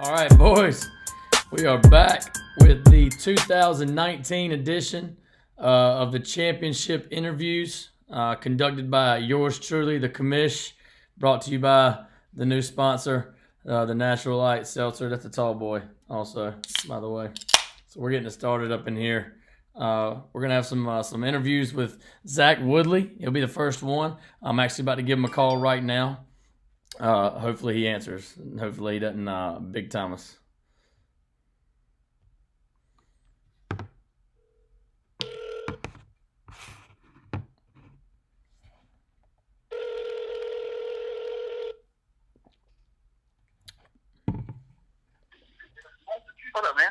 All right, boys, we are back with the 2019 edition of the championship interviews conducted by yours truly, the commish, brought to you by the new sponsor, the Natural Light Seltzer. That's a tall boy also, by the way. So we're getting it started up in here. We're going to have some interviews with Zach Woodley. He'll be the first one. I'm actually about to give him a call right now. Hopefully he answers. Hopefully he doesn't big time us. What up, man?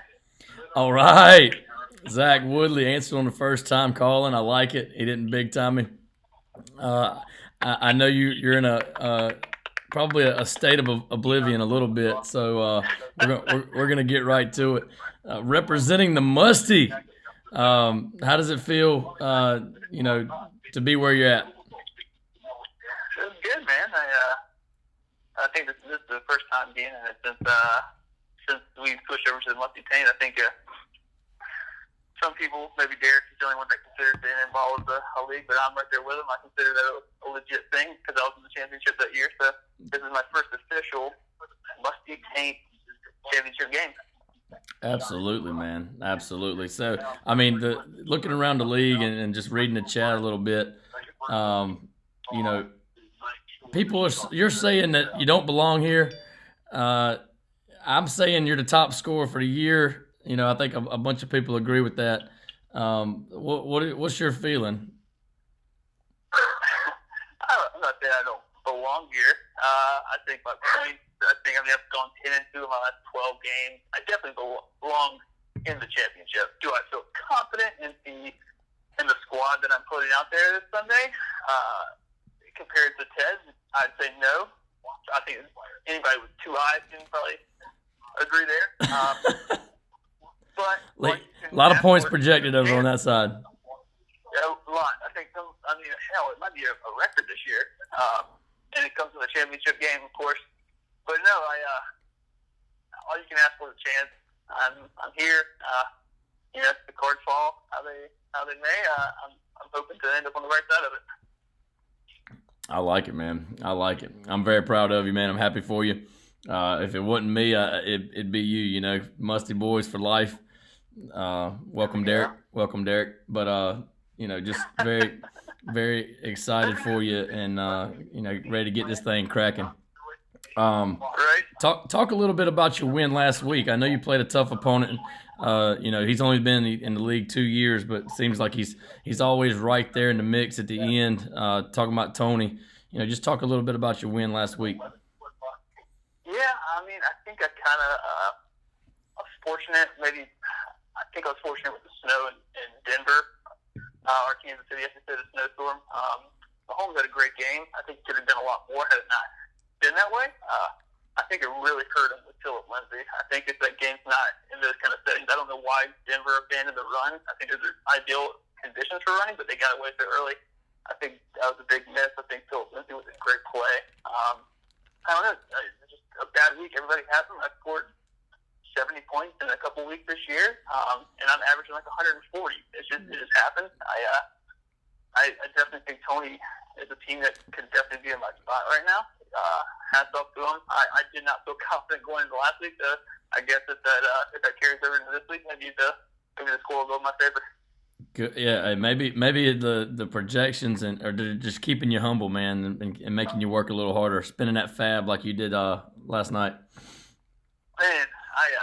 All right. Zach Woodley answered on the first time calling. I like it. He didn't big time me. I know you're in a probably a state of oblivion a little bit, so we're gonna get right to it. Representing the Musty, how does it feel? To be where you're at. It's good, man. I think this is the first time being in it since we switched over to the Musty Paint. I think some people, maybe Derek is the only one that considers being involved with a league, but I'm right there with him. I consider that a legit thing because I was in the championship that year. So this is my first official Musty Paint championship game. Absolutely, man. Absolutely. So, I mean, looking around the league and just reading the chat a little bit, you're saying that you don't belong here. I'm saying you're the top scorer for the year. I think a bunch of people agree with that. What's your feeling? I'm not saying I don't belong here. I think my points. I think I've gone 10-2 in my last 12 games. I definitely belong in the championship. Do I feel confident in the squad that I'm putting out there this Sunday? Compared to Ted, I'd say no. I think anybody with two eyes can probably agree there. But a lot of points projected over on that side. Yeah, a lot. I think hell, it might be a record this year. And it comes to the championship game, of course. But no, all you can ask for is a chance. I'm here. If the cards fall how they may, I'm hoping to end up on the right side of it. I like it, man. I like it. I'm very proud of you, man. I'm happy for you. If it wasn't me, it'd be you. Musty boys for life. Welcome, Derek. Welcome, Derek. But just very, very excited for you, and ready to get this thing cracking. Right. Talk a little bit about your win last week. I know you played a tough opponent. He's only been in the league 2 years, but it seems like he's always right there in the mix at the end. Talking about Tony, just talk a little bit about your win last week. Yeah, I think I kind of was fortunate. I think I was fortunate with the snow in Denver, or Kansas City, I should say, the snowstorm. Mahomes had a great game. I think he could have done a lot more had it not been that way. I think it really hurt him with Philip Lindsay. I think if that game's not in those kind of settings, I don't know why Denver abandoned the run. I think those are ideal conditions for running, but they got away so early. I think that was a big miss. I think Philip Lindsay was a great play. I don't know. It's just a bad week. Everybody has them. I scored 70 points in a couple weeks this year, and I'm averaging like 140. It just happened. I definitely think Tony is a team that could definitely be in my spot right now. Hats off to him. I did not feel confident going into last week. I guess if that carries over into this week, maybe the score will go in my favor. Good. Yeah, maybe the projections or they're just keeping you humble, man, and making you work a little harder, spinning that fab like you did last night. Man, I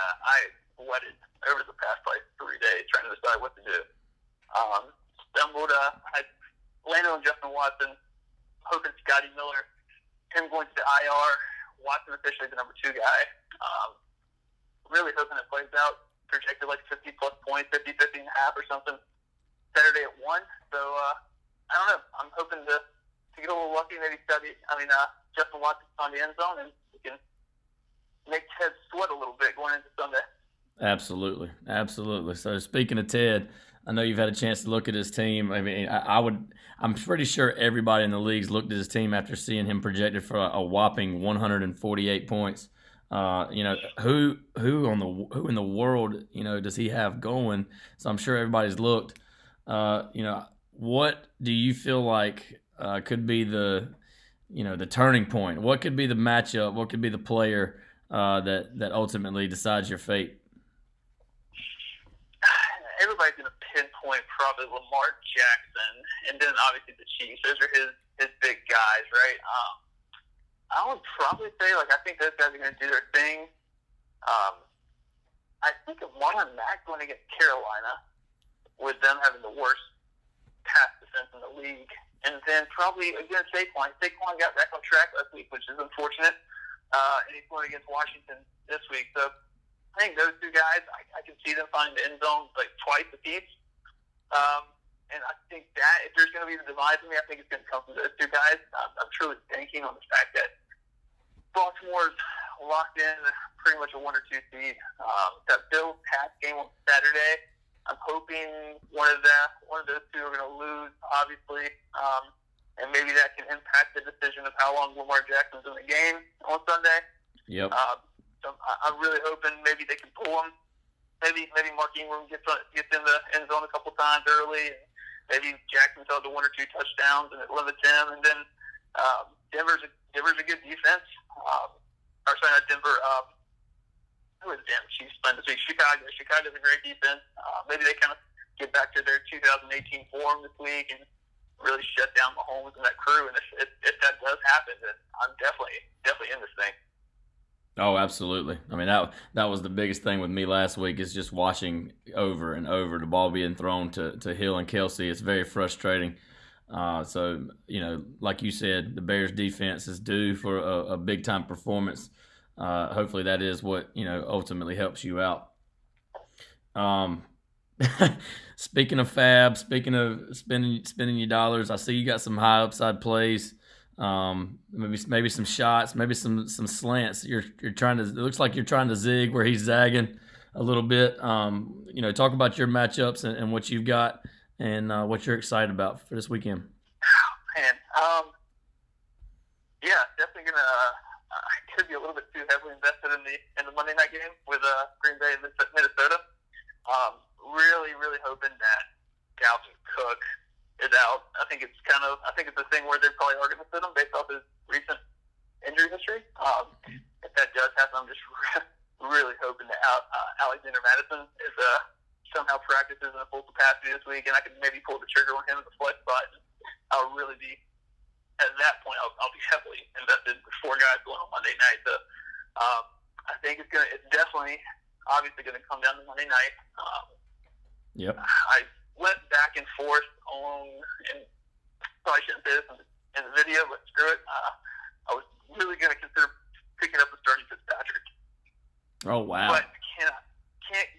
sweated over the past 3 days trying to decide what to do. I landed on Justin Watson, hoping Scotty Miller, him going to the IR, Watson officially the number 2 guy. Really hoping it plays out. Projected like 50 plus points, 50 and a half or something. Saturday at 1. So I don't know. I'm hoping to get a little lucky. Maybe Justin Watson on the end zone, and we can make Ted sweat a little bit going into Sunday. Absolutely. So speaking of Ted, I know you've had a chance to look at his team. I'm pretty sure everybody in the league's looked at his team after seeing him projected for a whopping 148 points. You know, who in the world, you know, does he have going? So I'm sure everybody's looked. You know, what do you feel like could be the, you know, the turning point? What could be the matchup? What could be the player that ultimately decides your fate? Everybody's going to pinpoint probably Lamar Jackson, and then obviously the Chiefs. Those are his big guys, right? I would probably say, like, I think those guys are going to do their thing. I think of Marlon Mack going against Carolina, with them having the worst pass defense in the league. And then probably against Saquon. Saquon got back on track last week, which is unfortunate. And he's going against Washington this week. So I think those two guys, I can see them finding the end zone like twice apiece. And I think that if there's going to be the divide for me, I think it's going to come from those two guys. I'm truly banking on the fact that Baltimore's locked in pretty much a 1 or 2 seed. That Bills Pats game on Saturday, I'm hoping one of those two are going to lose, obviously, and maybe that can impact the decision of how long Lamar Jackson's in the game on Sunday. Yep. So I'm really hoping maybe they can pull him. Maybe Mark Ingram gets in the end zone a couple times early, and maybe Jackson throws to 1 or 2 touchdowns, and it limits him. And then Denver's a good defense. Not Denver. Who is them? Chiefs playing this week. Chicago's a great defense. Maybe they kind of get back to their 2018 form this week and really shut down Mahomes and that crew. And if that does happen, then I'm definitely in this thing. Oh, absolutely. I mean, that was the biggest thing with me last week is just watching over and over the ball being thrown to Hill and Kelsey. It's very frustrating. So, you know, like you said, the Bears defense is due for a big-time performance. Hopefully that is what, you know, ultimately helps you out. Speaking of fab, speaking of spending your dollars, I see you got some high upside plays. Maybe some shots, maybe some slants. You're trying to. It looks like you're trying to zig where he's zagging a little bit. You know, talk about your matchups and what you've got and what you're excited about for this weekend. Man, yeah, definitely gonna. I could be a little bit too heavily invested in the Monday night game with Green Bay and Minnesota. Really hoping that Dalvin Cook is out. I think it's a thing where they probably are going to sit him based off his recent injury history. If that does happen, I'm just really hoping that Alexander Madison is somehow practices in a full capacity this week, and I can maybe pull the trigger on him in the flex spot. I'll really be at that point. I'll be heavily invested with 4 guys going on Monday night. So I think it's definitely obviously going to come down to Monday night. Yep. I went back and forth on, and probably shouldn't say this in the video, but screw it. I was really going to consider picking up and starting Fitzpatrick. Oh wow! But can't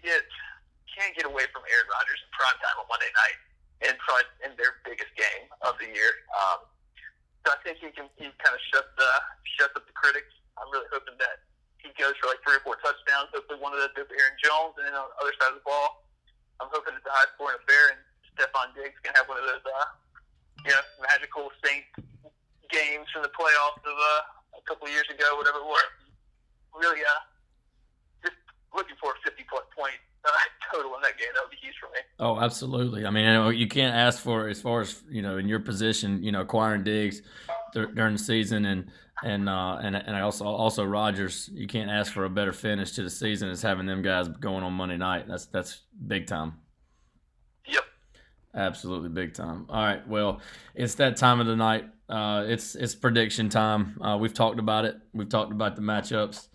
get away from Aaron Rodgers in prime time on Monday night, and probably in their biggest game of the year. So I think he kind of shuts up the critics. I'm really hoping that he goes for like 3 or 4 touchdowns. Hopefully one of those goes to Aaron Jones, and then on the other side of the ball, I'm hoping it's a high-scoring affair, and Stephon Diggs can have one of those, magical Saints games from the playoffs of a couple of years ago, whatever it was. Really, just looking for a 50-plus point total in that game. That would be huge for me. Oh, absolutely. I mean, you can't ask for, as far as, you know, in your position, you know, acquiring Diggs during the season and also Rodgers, you can't ask for a better finish to the season as having them guys going on Monday night. That's big time. Yep. Absolutely big time. All right. Well, it's that time of the night. It's prediction time. We've talked about it. We've talked about the matchups.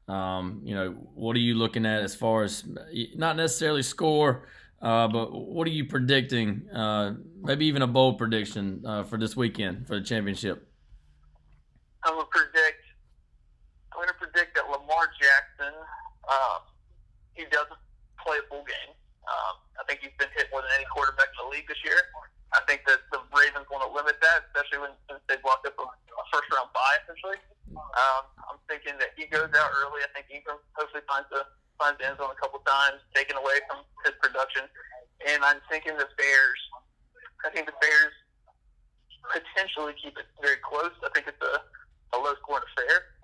You know, what are you looking at as far as not necessarily score, but what are you predicting? Maybe even a bold prediction for this weekend for the championship. I'm going to predict that Lamar Jackson, he doesn't play a full game. I think he's been hit more than any quarterback in the league this year. I think that the Ravens want to limit that, especially since they blocked up a first-round bye, essentially. I'm thinking that he goes out early. I think Ingram hopefully finds the end zone a couple times, taken away from his production. And I'm thinking the Bears. I think the Bears potentially keep it very close. I think it's a low-scoring affair.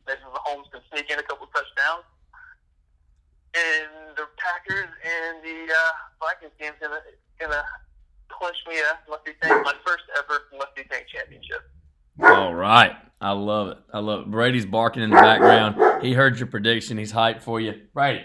Maybe Mahomes can sneak Tank, my first ever Lefty Tank championship. All right. I love it. I love it. Brady's barking in the background. He heard your prediction. He's hyped for you. Brady.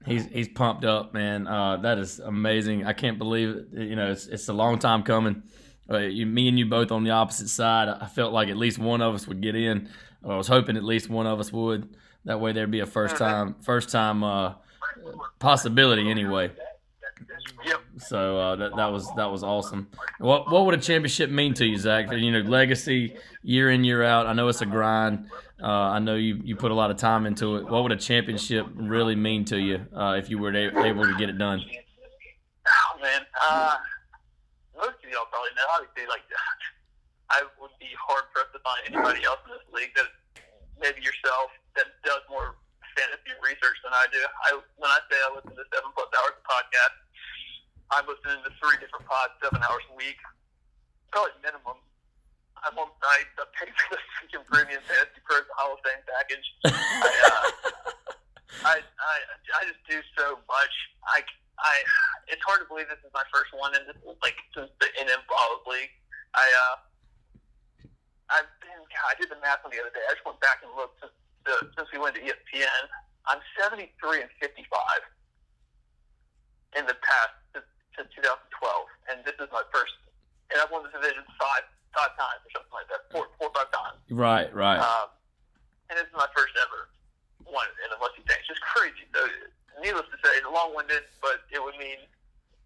He's pumped up, man. That is amazing. I can't believe it. You know, it's a long time coming. Me and you both on the opposite side. I felt like at least one of us would get in. I was hoping at least one of us would. That way there'd be a first time possibility anyway. Yep. So that was awesome. What would a championship mean to you, Zach? You know, legacy year in, year out. I know it's a grind. I know you put a lot of time into it. What would a championship really mean to you if you were able to get it done? Oh man, most of y'all probably know. Obviously, like I would be hard pressed to find anybody else in this league that maybe yourself that does more fantasy research than I do. When I say I listen to 7+ hours of podcast, I'm listening to 3 different pods, 7 hours a week, probably minimum. I'm on site. I pay for the freaking premium fantasy pros Hall of Fame package. I just do so much. It's hard to believe this is my first one in this, like since the NM League. I did the math on the other day. I just went back and looked since we went to ESPN. I'm 73-55 in the past since 2012, and this is my first. And I've won the division five times or something like that, four or 5 times. Right. And this is my first ever one in a Lefty Tank. It's just crazy. So, needless to say, it's long-winded, but it would mean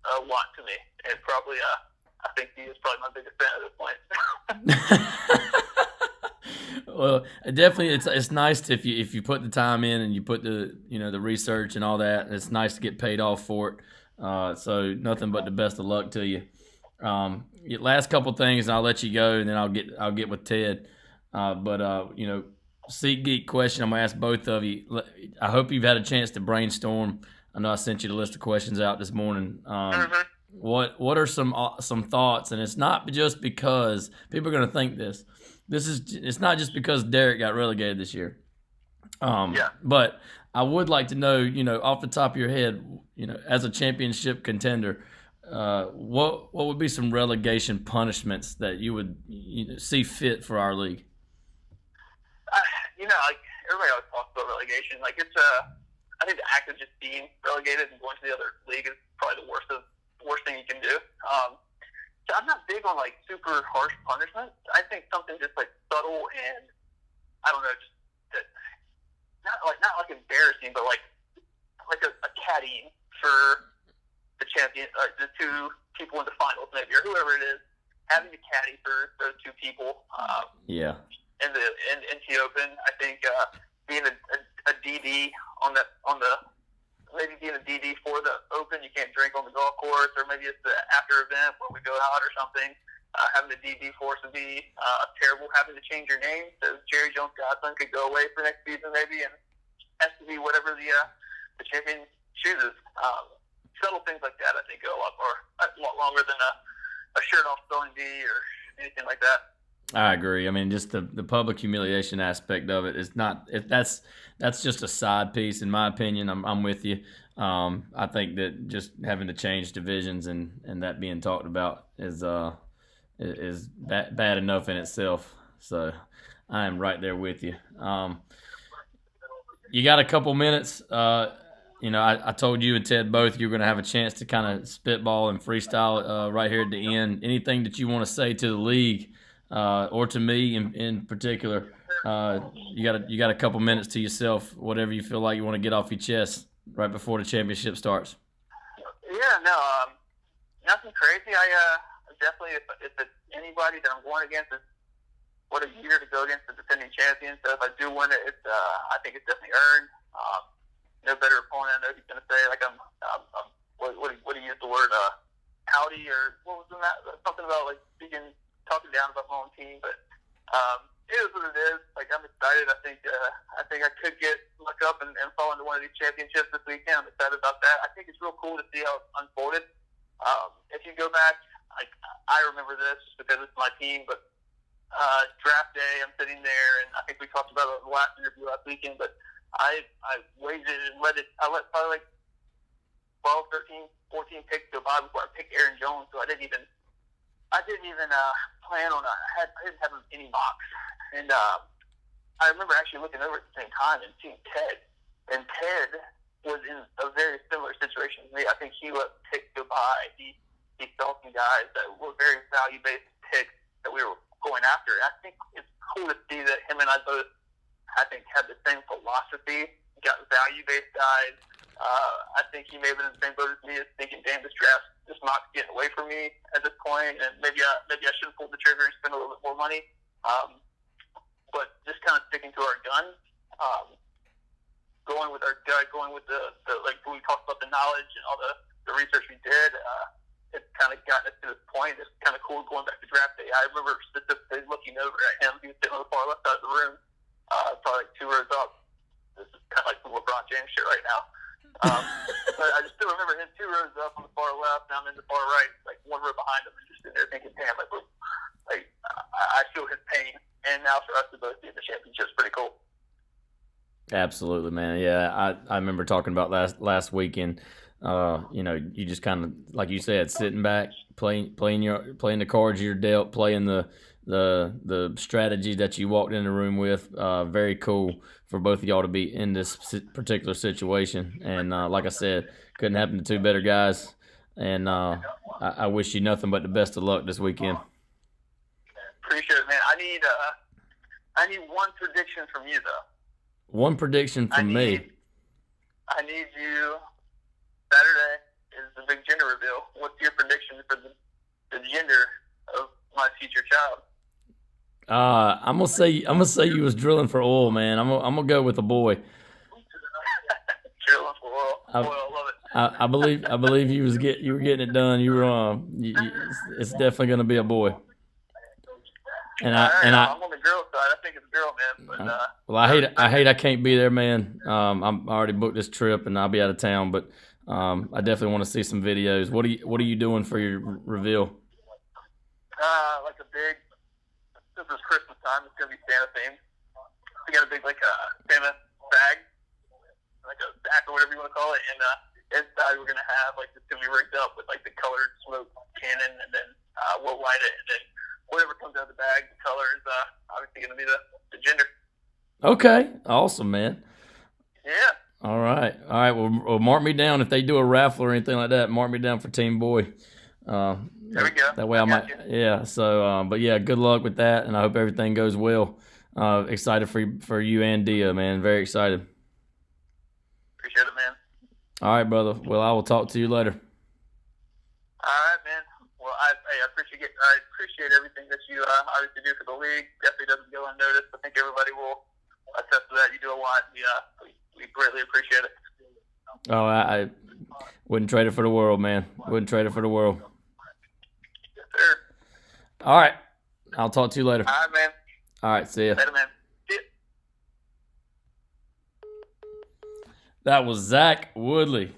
a lot to me. And probably, I think he is probably my biggest fan at this point. Well, definitely, it's nice if you put the time in and you put the research and all that. It's nice to get paid off for it. So nothing but the best of luck to you. Last couple things, and I'll let you go, and then I'll get with Ted. SeatGeek question. I'm gonna ask both of you. I hope you've had a chance to brainstorm. I know I sent you the list of questions out this morning. What are some thoughts? And it's not just because people are gonna think this. It's not just because Derek got relegated this year. But I would like to know, off the top of your head, as a championship contender, what would be some relegation punishments that you would see fit for our league? Like everybody always talks about relegation. Like it's I think the act of just being relegated and going to the other league is probably the worst thing you can do. So I'm not big on like super harsh punishments. I think something just like subtle and I don't know, just not like embarrassing, but like a caddy for the champion, the 2 people in the finals maybe, or whoever it is, having a caddy for those 2 people. In the NT Open, I think being a DD maybe being a DD for the Open, you can't drink on the golf course, or maybe it's the after event when we go out or something. Having the DD force would be terrible. Having to change your name, so Jerry Jones-Godwin could go away for next season maybe, and has to be whatever the champion chooses. Subtle things like that, I think, go a lot longer than a shirt off spelling bee or anything like that. I agree. I mean, just the public humiliation aspect of it is not. That's just a side piece, in my opinion. I'm with you. I think that just having to change divisions and that being talked about is bad enough in itself. So I am right there with you. You got a couple minutes. I told you and Ted both you're going to have a chance to kind of spitball and freestyle right here at the end. Anything that you want to say to the league? Or to me in particular, you got a couple minutes to yourself. Whatever you feel like you want to get off your chest right before the championship starts. Yeah, no, nothing crazy. I definitely, if it's anybody that I'm going against, what a year to go against the defending champion. So if I do win it, I think it's definitely earned. No better opponent. I know he's going to say like what do you use the word howdy or what was that? Something about like talking down about my own team, but it is what it is. Like I'm excited. I think I could look up and fall into one of these championships this weekend. I'm excited about that. I think it's real cool to see how it's unfolded. If you go back, I remember this just because it's my team, but draft day, I'm sitting there, and I think we talked about it in the last interview last weekend, but I waited and let probably like 12, 13, 14 picks go by before I picked Aaron Jones, so I didn't even plan on I didn't have any mocks. And I remember actually looking over at the same time and seeing Ted. And Ted was in a very similar situation to me. I think he let picks go by. He saw some guys that were very value-based picks that we were going after. I think it's cool to see that him and I both, I think, had the same philosophy, got value-based guys. I think he may have been in the same boat as me, as thinking, damn, this mock's getting away from me at this point, and maybe I should have pulled the trigger and spent a little bit more money. But just kind of sticking to our guns, going with our gut, going with the like we talked about the knowledge and all the research we did. It's kind of gotten us to this point. It's kind of cool going back to draft day. I remember specifically looking over at him. He was sitting on the far left side of the room, probably like 2 rows up. This is kind of like some LeBron James shit right now. But I just still remember him 2 rows up on the far left, and I'm in the far right, like 1 row behind him, and just sitting there thinking, damn, I feel his pain. And now for us to both be in the championship is pretty cool. Absolutely, man. Yeah, I remember talking about last weekend. You just kind of, like you said, sitting back, playing the cards you're dealt, playing the strategy that you walked in the room with. Very cool for both of y'all to be in this particular situation. And like I said, couldn't happen to 2 better guys. And I wish you nothing but the best of luck this weekend. Appreciate it, man. I need one prediction from you, though. One prediction from me. I need you. Saturday is the big gender reveal. What's your prediction for the gender of my future child? I'm gonna say you was drilling for oil, man. I'm gonna go with a boy. Drilling for oil. I love it. I believe you were getting it done. You were it's definitely gonna be a boy. I'm on the girl side. I think it's a girl, man. But, well, I hate I can't be there, man. I'm already booked this trip and I'll be out of town, but I definitely want to see some videos. What are you doing for your reveal? Like a big. This is Christmas time. It's gonna be Santa themed. We got a big Santa bag, like a sack or whatever you want to call it, and inside we're gonna have it's gonna be rigged up with the colored smoke cannon, and then we'll light it, and then whatever comes out of the bag, the color is obviously gonna be the gender. Okay, awesome, man. Yeah. All right. Well, mark me down if they do a raffle or anything like that. Mark me down for Team Boy. There we go. That way I might. Yeah. So, but yeah, good luck with that, and I hope everything goes well. Excited for you and Dia, man. Very excited. Appreciate it, man. All right, brother. Well, I will talk to you later. All right, man. Well, I appreciate everything that you obviously do for the league. Definitely doesn't go unnoticed. I think everybody will attest to that. You do a lot. We greatly appreciate it. Oh, I wouldn't trade it for the world, man. Wouldn't trade it for the world. Yes, sir. All right. I'll talk to you later. All right, man. All right. See ya. Later, man. See ya. That was Zach Woodley.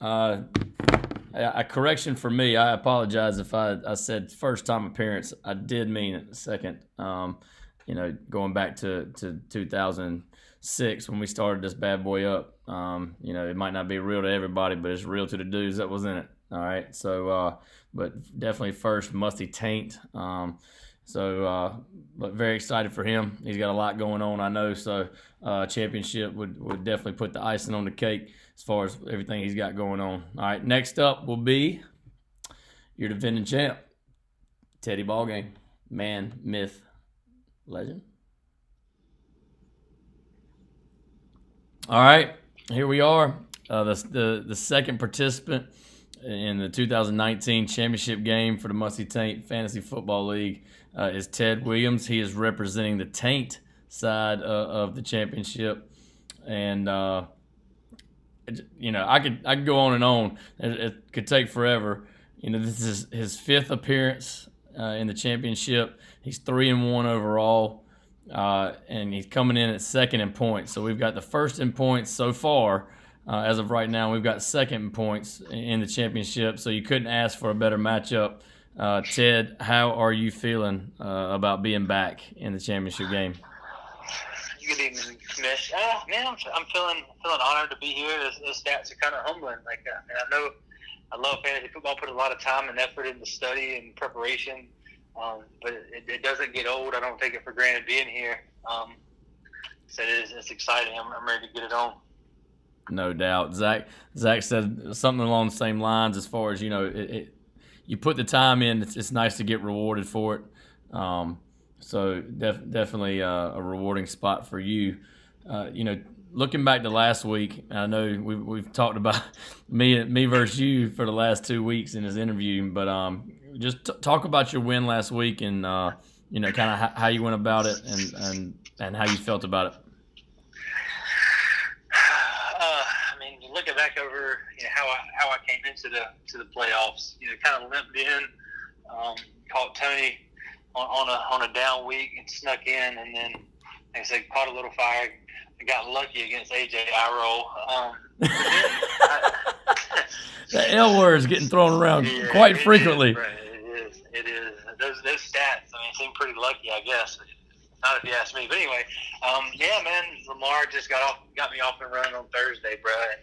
A correction for me. I apologize if I said first time appearance. I did mean it second. Going back to 2006 when we started this bad boy up. It might not be real to everybody, but it's real to the dudes that was in it. All right. So, but definitely first Musty Taint. But very excited for him. He's got a lot going on, I know. So, championship would definitely put the icing on the cake as far as everything he's got going on. All right, next up will be your defending champ, Teddy Ballgame, man, myth, legend. All right, here we are, the second participant in the 2019 championship game for the Musty Taint Fantasy Football League is Ted Williams. He is representing the Taint side of the championship, and I could go on and on. It could take forever. This is his 5th appearance in the championship. He's 3-1 overall, and he's coming in at second in points. So we've got the first in points so far. As of right now, we've got second in points in the championship. So you couldn't ask for a better matchup. Ted, how are you feeling about being back in the championship game? Good evening, Mish. Man, I'm feeling honored to be here. The stats are kind of humbling. Like, and I know I love fantasy football. Put a lot of time and effort into study and preparation, but it doesn't get old. I don't take it for granted being here. So it's exciting. I'm ready to get it on. No doubt. Zach said something along the same lines as far as, you put the time in, it's nice to get rewarded for it. So definitely a rewarding spot for you. Looking back to last week, I know we've talked about me versus you for the last 2 weeks in this interview, but just talk about your win last week and kind of how you went about it and how you felt about it. Looking back over how I came into the playoffs, kind of limped in, caught Tony on a down week and snuck in, and then like I said, caught a little fire. I got lucky against AJ Iro. The L word is getting thrown around quite frequently. It is. Those stats, seem pretty lucky, I guess. Not if you ask me. But anyway, man, Lamar just got me off and running on Thursday, bro. And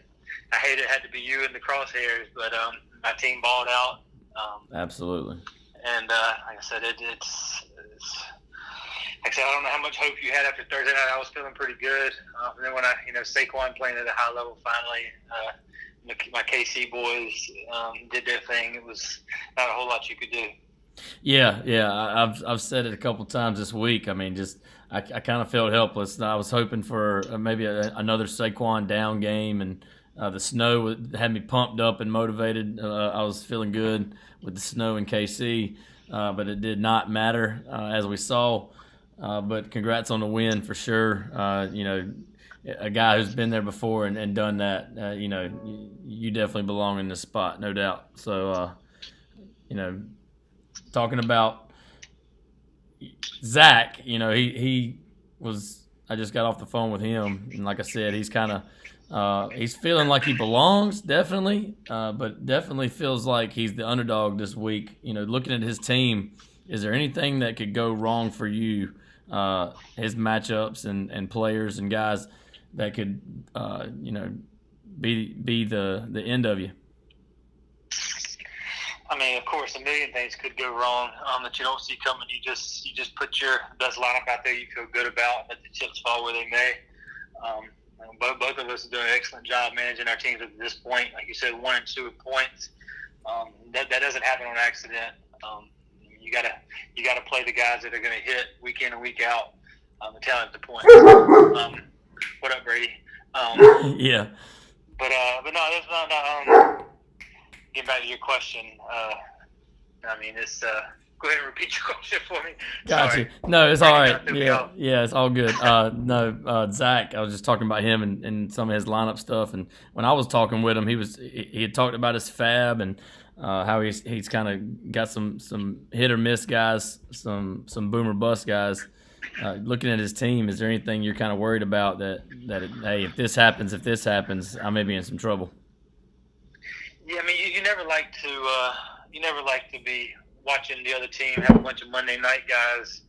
I hate it had to be you in the crosshairs, but my team balled out. Absolutely. And like I said, it's like I said, I don't know how much hope you had after Thursday night. I was feeling pretty good. And then when Saquon playing at a high level finally, my KC boys did their thing. It was not a whole lot you could do. Yeah. I've said it a couple times this week. I kind of felt helpless. I was hoping for maybe another Saquon down game, and the snow had me pumped up and motivated. I was feeling good with the snow in KC, but it did not matter as we saw. But congrats on the win for sure. A guy who's been there before and done that, you definitely belong in this spot, no doubt. So, talking about Zach, he was. I just got off the phone with him, and like I said, he's kind of he's feeling like he belongs, definitely, but definitely feels like he's the underdog this week. Looking at his team, is there anything that could go wrong for you? His matchups and players and guys that could, be the end of you. Of course, a million things could go wrong that you don't see coming. You just put your best lineup out there you feel good about, and let the chips fall where they may. Both of us are doing an excellent job managing our teams at this point. Like you said, 1 and 2 points. That doesn't happen on accident. You gotta play the guys that are going to hit week in and week out. The talent to point. What up, Brady? Yeah. But no, that's not. Getting back to your question, it's. Go ahead and repeat your question for me. Gotcha. No, it's all right. Yeah, it's all good. Zach, I was just talking about him and some of his lineup stuff, and when I was talking with him, he had talked about his fab and how he's kind of got some hit or miss guys, some boomer bust guys. Looking at his team, is there anything you're kind of worried about that hey, if this happens, I may be in some trouble? Yeah, you never like to be watching the other team have a bunch of Monday night guys,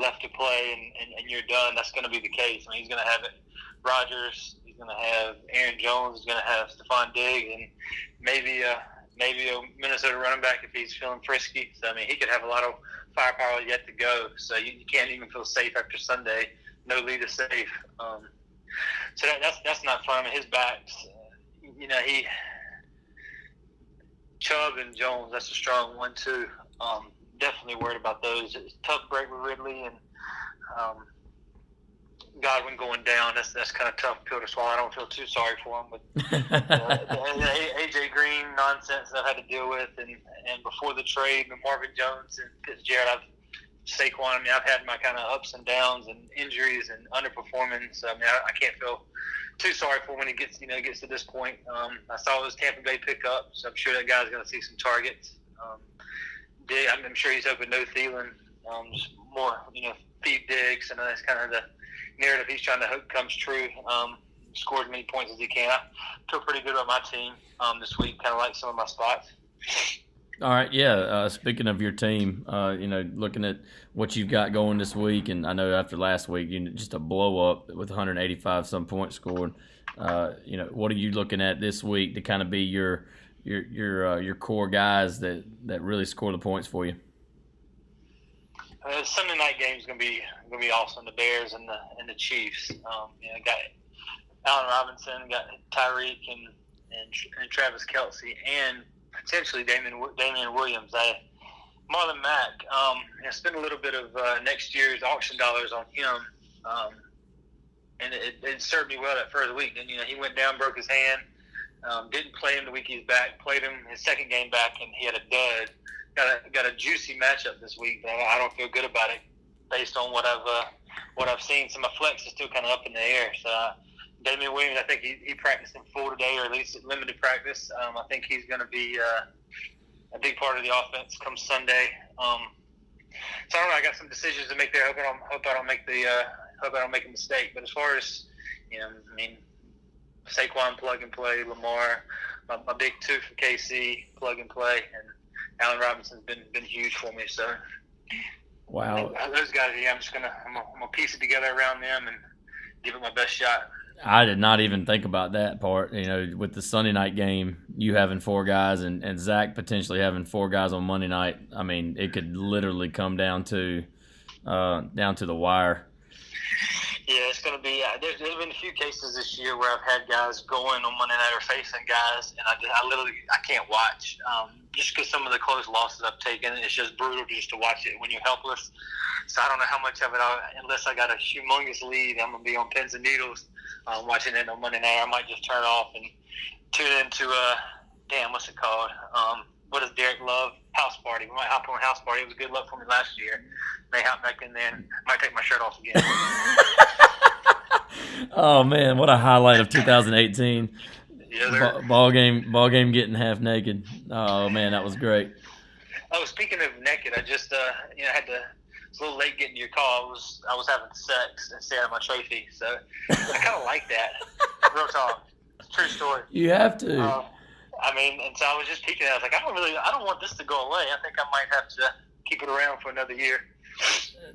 left to play and you're done. That's going to be the case. He's going to have Rodgers, he's going to have Aaron Jones, he's going to have Stephon Diggs, and maybe a Minnesota running back if he's feeling frisky. So he could have a lot of firepower yet to go. So you can't even feel safe after Sunday. No lead is safe. So that's not fun. His backs, Chubb and Jones, that's a strong one too. Definitely worried about those. It's a tough break with Ridley and Godwin going down. That's kind of tough pill to swallow. I don't feel too sorry for him, but the AJ Green nonsense I've had to deal with, and before the trade, and Marvin Jones and Fitzgerald, Saquon. I've had my kind of ups and downs and injuries and underperforming. So I can't feel too sorry for him when he gets to this point. I saw his Tampa Bay pickup, so I'm sure that guy's going to see some targets. I'm sure he's hoping no Thielen, just more feed Diggs, and that's kind of the narrative he's trying to hope comes true. Score as many points as he can. I feel pretty good about my team this week. Kind of like some of my spots. All right, yeah. Speaking of your team, looking at what you've got going this week, and I know after last week, just a blow up with 185 some points scored. What are you looking at this week to kind of be your core guys that really score the points for you? Sunday night game is gonna be awesome. The Bears and the Chiefs. Got Allen Robinson, got Tyreek and Travis Kelce, and potentially Damian Williams. Marlon Mack. Spent a little bit of next year's auction dollars on him, and it served me well that first week. And he went down, broke his hand. Didn't play him the week he's back. Played him his second game back, and he had a dud. Got a juicy matchup this week, but I don't feel good about it based on what I've seen. So my flex is still kind of up in the air. So Damian Williams, I think he practiced in full today, or at least limited practice. I think he's going to be a big part of the offense come Sunday. So I don't know. I got some decisions to make there. Hope I don't make a mistake. But as far as Saquon plug and play, Lamar, my big two for KC plug and play, and Allen Robinson's been huge for me. So wow, those guys. Yeah, I'm gonna piece it together around them and give it my best shot. I did not even think about that part. With the Sunday night game, you having 4 guys and Zach potentially having 4 guys on Monday night. I mean, it could literally come down to the wire. Yeah, it's going to be. There's been a few cases this year where I've had guys going on Monday night or facing guys, and I can't watch just because some of the close losses I've taken. It's just brutal just to watch it when you're helpless. So I don't know how much of it, unless I got a humongous lead, I'm going to be on pins and needles watching it on Monday night. I might just turn off and tune into what's it called? What does Derek love? House Party. We might hop on House Party. It was good luck for me last year. May hop back in there and might take my shirt off again. Oh man, what a highlight of 2018! Yeah, ball game getting half naked. Oh man, that was great. Oh, speaking of naked, I just had to. It's a little late getting your call. I was having sex instead of my trophy, so I kind of like that. Real talk, true story. You have to. And so I was just peeking at it. I was like, I don't want this to go away. I think I might have to keep it around for another year.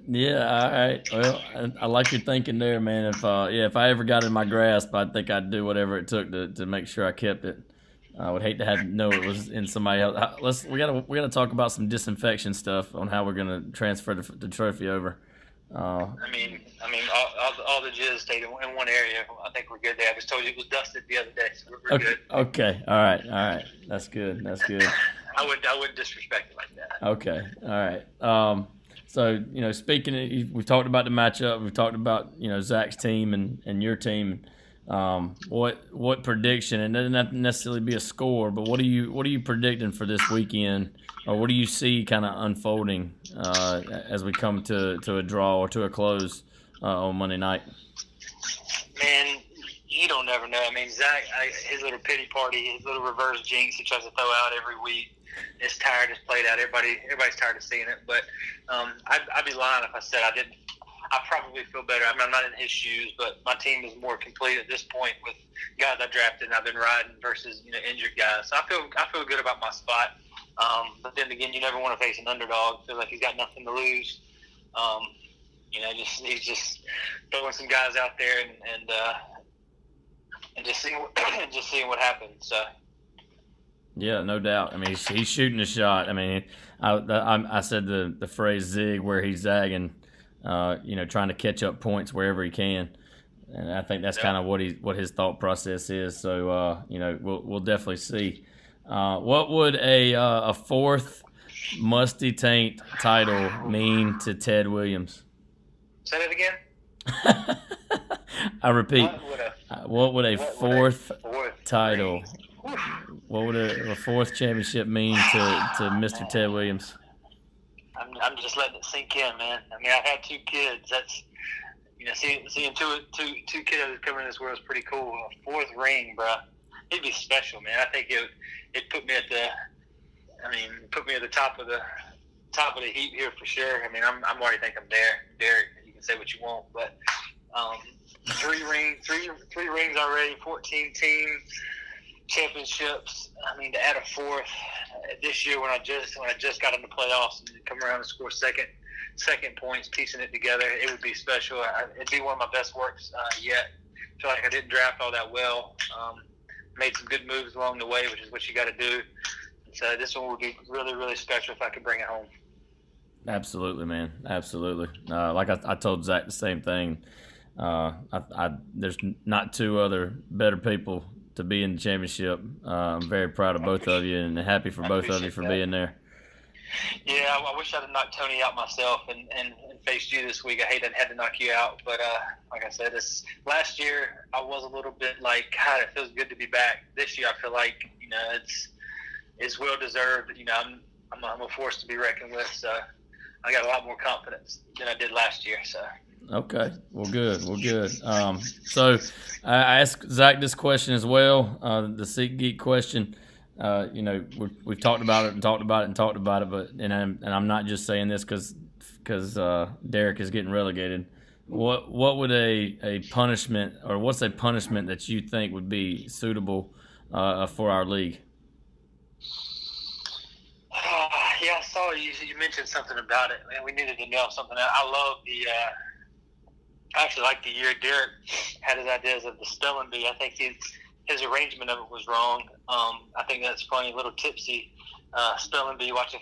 Yeah, all right. Well, I like your thinking there, man. If I ever got in my grasp, I think I'd do whatever it took to make sure I kept it. I would hate to have know it was in somebody else. We gotta talk about some disinfection stuff on how we're gonna transfer the trophy over. All the jizz stayed in one area. I think we're good there. I just told you it was dusted the other day, so we're good. Okay. All right. That's good. I wouldn't disrespect it like that. Okay. All right. So, speaking, we've talked about the matchup. We've talked about, Zach's team and your team. What prediction? And it doesn't have to necessarily be a score, but what are you predicting for this weekend, or what do you see kind of unfolding as we come to a draw or to a close on Monday night? Man, you don't never know. I mean, Zach, his little pity party, his little reverse jinx he tries to throw out every week. It's tired. It's played out. Everybody's tired of seeing it. But I'd be lying if I said I didn't. I probably feel better. I mean, I'm not in his shoes, but my team is more complete at this point with guys I drafted and I've been riding versus injured guys. So I feel good about my spot. But then again, you never want to face an underdog. Feel like he's got nothing to lose. He's just throwing some guys out there and just seeing what happens. So. Yeah, no doubt. I mean, he's shooting a shot. I mean, I said the phrase zig where he's zagging, trying to catch up points wherever he can, and I think that's kind of what his thought process is. So, we'll definitely see. What would a fourth Musty Taint title mean to Ted Williams? Say that again. I repeat. What would a fourth title? What would a fourth championship mean to Mr. Ted Williams? I'm just letting it sink in, man. I mean, I've had 2 kids. That's seeing two kids come in this world is pretty cool. A 4th ring, bro, it'd be special, man. I think it put me at the top of the heap here for sure. I mean, I'm already think I'm there, Derek. You can say what you want, but 3 rings already, 14 teams. championships. I mean, to add a fourth this year when I just got in the playoffs and come around and score second points, piecing it together, it would be special. It'd be one of my best works yet. I feel like I didn't draft all that well. Made some good moves along the way, which is what you got to do. So this one would be really, really special if I could bring it home. Absolutely, man. Absolutely. Like I told Zach the same thing. There's not two other better people to be in the championship. I'm very proud of both of you and happy for both of you for being there. Yeah, I wish I'd have knocked Tony out myself and faced you this week. I hate I had to knock you out, but like I said, last year I was a little bit like, God, it feels good to be back. This year I feel like it's well deserved. I'm a force to be reckoned with. So I got a lot more confidence than I did last year. So. Okay, well, good. So I asked Zach this question as well, the SeatGeek question. We've talked about it, but I'm not just saying this because Derek is getting relegated. What would a punishment, or what's a punishment that you think would be suitable for our league? Yeah, I saw you mentioned something about it. Man, we needed to nail something out. I actually like the year Derek had his ideas of the spelling bee. I think his arrangement of it was wrong. I think that's funny, a little tipsy spelling bee, watching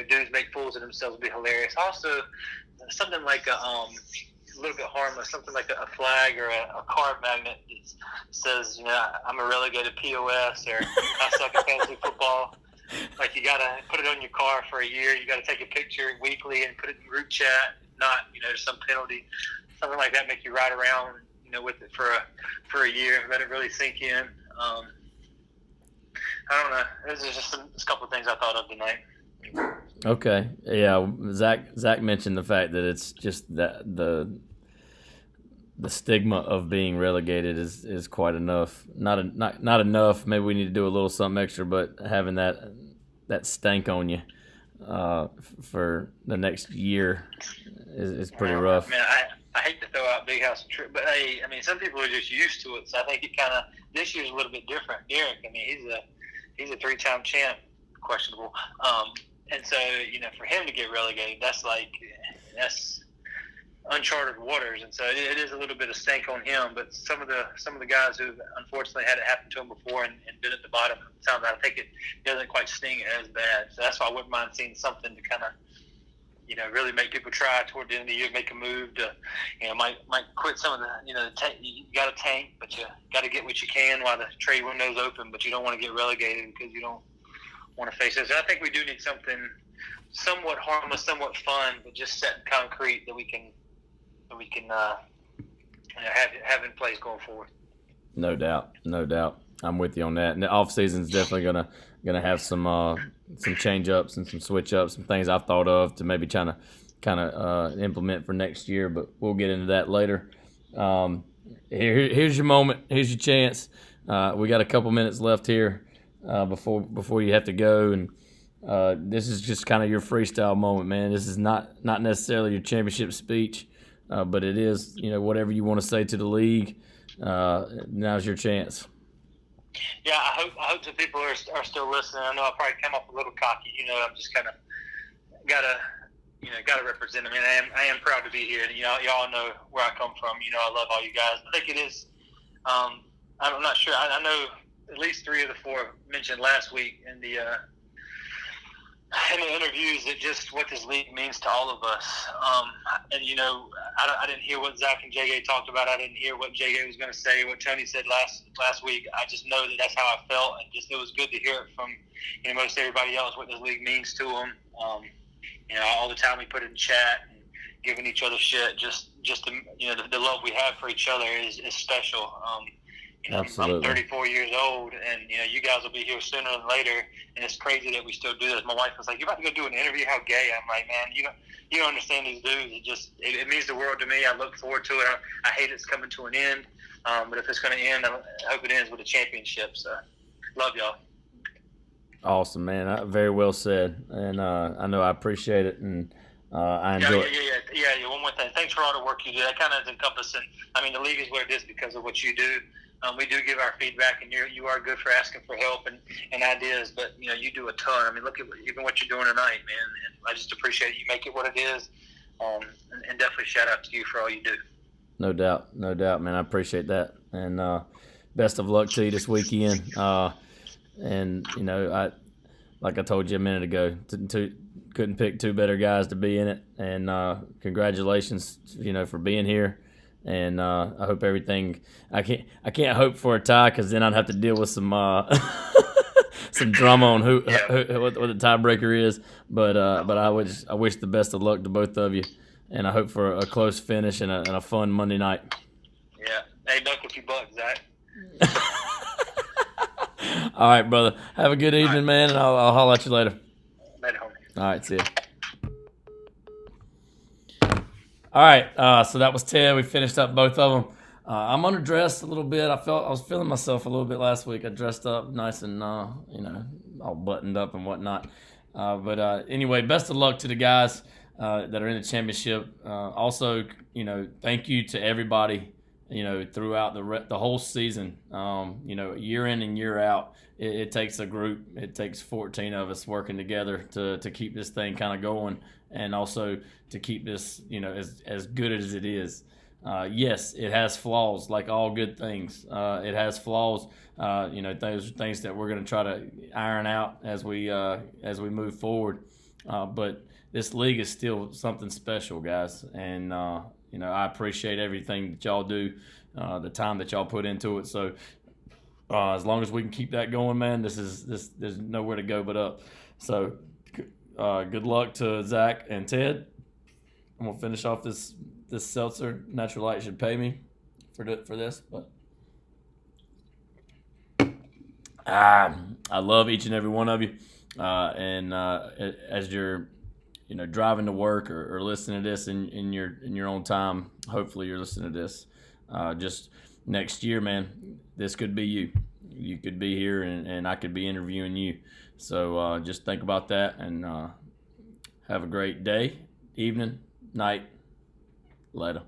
dudes make fools of themselves would be hilarious. Also, something like a little bit harmless, something like a flag or a card magnet that says, I'm a relegated POS, or I suck at fantasy football. Like, you got to put it on your car for a year. You got to take a picture weekly and put it in group chat. Not, some penalty, something like that. Make you ride around, with it for a year. Let it really sink in. I don't know. This is just a couple of things I thought of tonight. Okay, yeah. Zach mentioned the fact that it's just that the stigma of being relegated is quite enough. Not enough. Maybe we need to do a little something extra, but having that stank on you for the next year is pretty rough. Man, I hate to throw out Big House and Trip, but hey, some people are just used to it. So I think it kind of this year's a little bit different. Derek, he's a 3-time champ, questionable, and so for him to get relegated, that's uncharted waters, and so it is a little bit of stank on him. But some of the guys who unfortunately had it happen to them before and been at the bottom, I think it doesn't quite sting as bad. So that's why I wouldn't mind seeing something to kind of really make people try toward the end of the year, make a move to might quit some of the you got to tank, but you got to get what you can while the trade window's open. But you don't want to get relegated because you don't want to face this. And I think we do need something somewhat harmless, somewhat fun, but just set in concrete that we can have in place going forward. No doubt. I'm with you on that. And the off season's definitely gonna have some change ups and some switch ups, some things I've thought of to maybe kind of implement for next year. But we'll get into that later. Here's your moment. Here's your chance. We got a couple minutes left here before you have to go, and this is just kind of your freestyle moment, man. This is not necessarily your championship speech. But it is, whatever you want to say to the league. Now's your chance. Yeah, I hope that people are still listening. I know I probably come up a little cocky. I'm just kind of gotta represent them. And I am proud to be here. And y'all know where I come from. I love all you guys. I think it is. I'm not sure. I know at least 3 of the 4 mentioned last week in the interviews that just what this league means to all of us. And I didn't hear what Zach and JJ talked about. I didn't hear what JJ was going to say, what Tony said last week. I just know that that's how I felt, and just it was good to hear it from most everybody else what this league means to them. All the time we put in chat and giving each other shit, just the love we have for each other is special. Absolutely. I'm 34 years old, and you guys will be here sooner than later, and it's crazy that we still do this. My wife was like, "You're about to go do an interview? How gay?" I'm like, "Man, you don't understand these dudes. It means the world to me. I look forward to it. I hate it's coming to an end, but if it's going to end, I hope it ends with a championship." So, love y'all. Awesome, man. Very well said, and I know I appreciate it, and I enjoy it. Yeah. One more thing. Thanks for all the work you do. That kind of is encompassing. The league is what it is because of what you do. We do give our feedback, and you are good for asking for help and ideas. But you do a ton. I mean, look at even what you're doing tonight, man. And I just appreciate you make it what it is. And definitely shout out to you for all you do. No doubt, man. I appreciate that, and best of luck to you this weekend. And like I told you a minute ago, couldn't pick two better guys to be in it. And congratulations, for being here. And I hope everything. I can't hope for a tie because then I'd have to deal with some some drama on what the tiebreaker is. But I wish the best of luck to both of you, and I hope for a close finish and a fun Monday night. Yeah. Hey, duck a few bucks, Zach. All right, brother. Have a good evening, man, and I'll holler at you later. Later, homie. All right, see ya. All right, so that was Ted. We finished up both of them. I'm underdressed a little bit. I was feeling myself a little bit last week. I dressed up nice and all buttoned up and whatnot. But anyway, best of luck to the guys that are in the championship. Also, thank you to everybody. Throughout the whole season. Year in and year out, it takes a group. It takes 14 of us working together to keep this thing kind of going, and also to keep this, as good as it is. Yes, it has flaws, like all good things. It has flaws. Those are things that we're going to try to iron out as we move forward. But this league is still something special, guys, and I appreciate everything that y'all do, the time that y'all put into it. So as long as we can keep that going, man, there's nowhere to go but up. So good luck to Zach and Ted. I'm gonna finish off this seltzer. Natural Light should pay me for this, but I love each and every one of you. And as you're driving to work or listening to this in your own time, hopefully you're listening to this. Just next year, man, this could be you. You could be here, and I could be interviewing you. So just think about that, and have a great day, evening, night. Later.